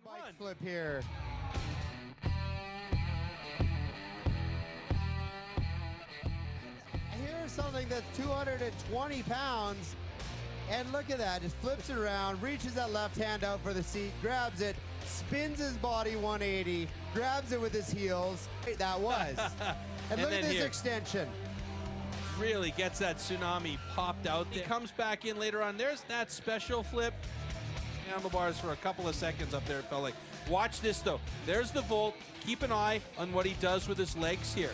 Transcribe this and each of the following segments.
Bike flip here. Here's something that's 220 pounds, and look at that, just flips it around, reaches that left hand out for the seat, grabs it, spins his body 180, grabs it with his heels. That was. And look at this extension. Really gets that tsunami popped out there. He comes back in later on. There's that special flip. Handlebars for a couple of seconds up there, it felt like. Watch this though. There's the volt. Keep an eye on what he does with his legs here.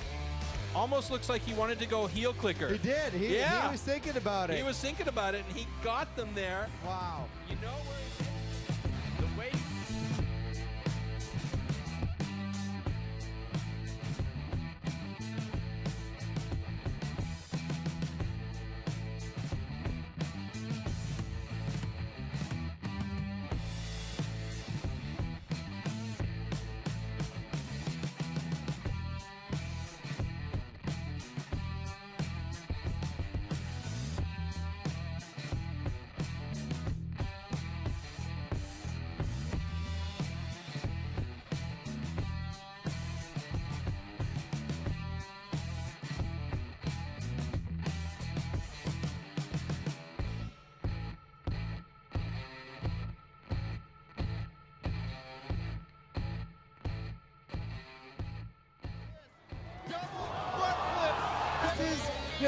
Almost looks like he wanted to go heel clicker. He did. He was thinking about it. He was thinking about it, and he got them there. Wow. You know where he's the weight.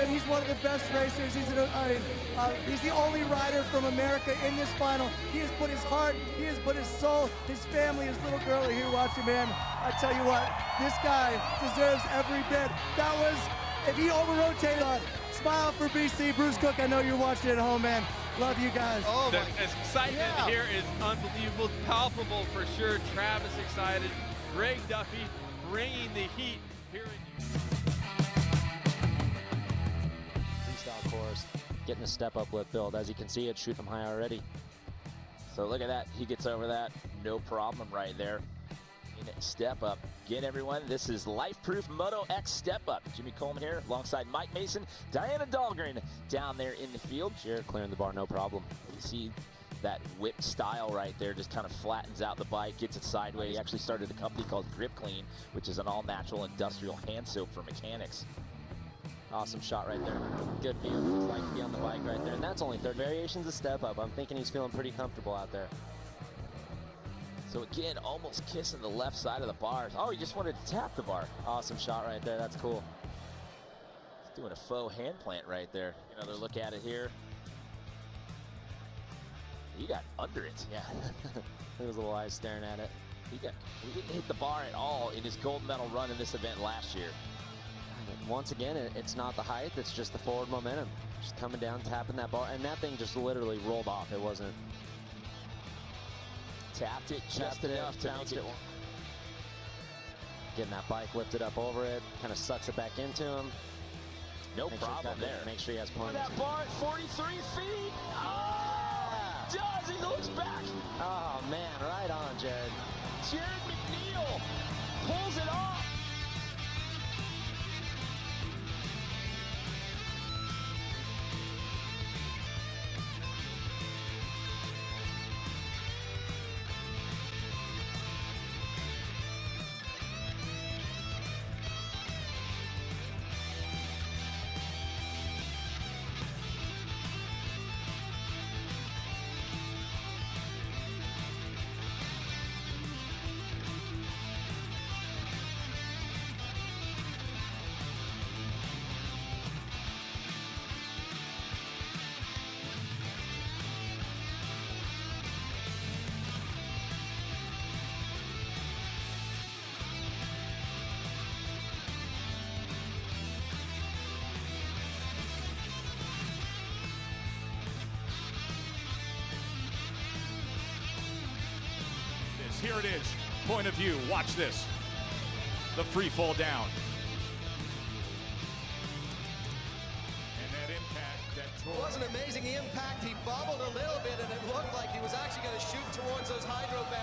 He's one of the best racers. He's the only rider from America in this final. He has put his heart, he has put his soul, his family, his little girl are here watching, man. I tell you what, this guy deserves every bit. That was, if he over-rotated, smile for BC. Bruce Cook, I know you're watching at home, man. Love you guys. Oh, the excitement here is unbelievable, palpable for sure. Travis excited, Greg Duffy bringing the heat here in course, getting a step-up lift build. As you can see, it's shooting him high already. So look at that. He gets over that. No problem right there. Step up. Again, everyone, this is Life-Proof Moto X Step Up. Jimmy Coleman here alongside Mike Mason, Diana Dahlgren down there in the field. Jared clearing the bar, no problem. You see that whip style right there, just kind of flattens out the bike, gets it sideways. He actually started a company called Grip Clean, which is an all-natural industrial hand soap for mechanics. Awesome shot right there. Good view. It's like to be on the bike right there. And that's only third variations of step up. I'm thinking he's feeling pretty comfortable out there. So again, almost kissing the left side of the bars. Oh, he just wanted to tap the bar. Awesome shot right there. That's cool. He's doing a faux hand plant right there. Another look at it here. He got under it. Yeah. There was little eyes staring at it. He didn't hit the bar at all in his gold medal run in this event last year. Once again, it's not the height, it's just the forward momentum. Just coming down, tapping that bar, and that thing just literally rolled off. It wasn't... Tapped it just enough to bounce it. Getting that bike lifted up over it, kind of sucks it back into him. No problem there. Make sure he has plenty. That bar at 43 feet! Oh! Does he looks back! Oh man, right on, Jared. Jared McNeil pulls it off! Here it is, point of view, watch this. The free fall down. And that impact that tore. It wasn't amazing, the impact, he bobbled a little bit and it looked like he was actually going to shoot towards those hydro bands.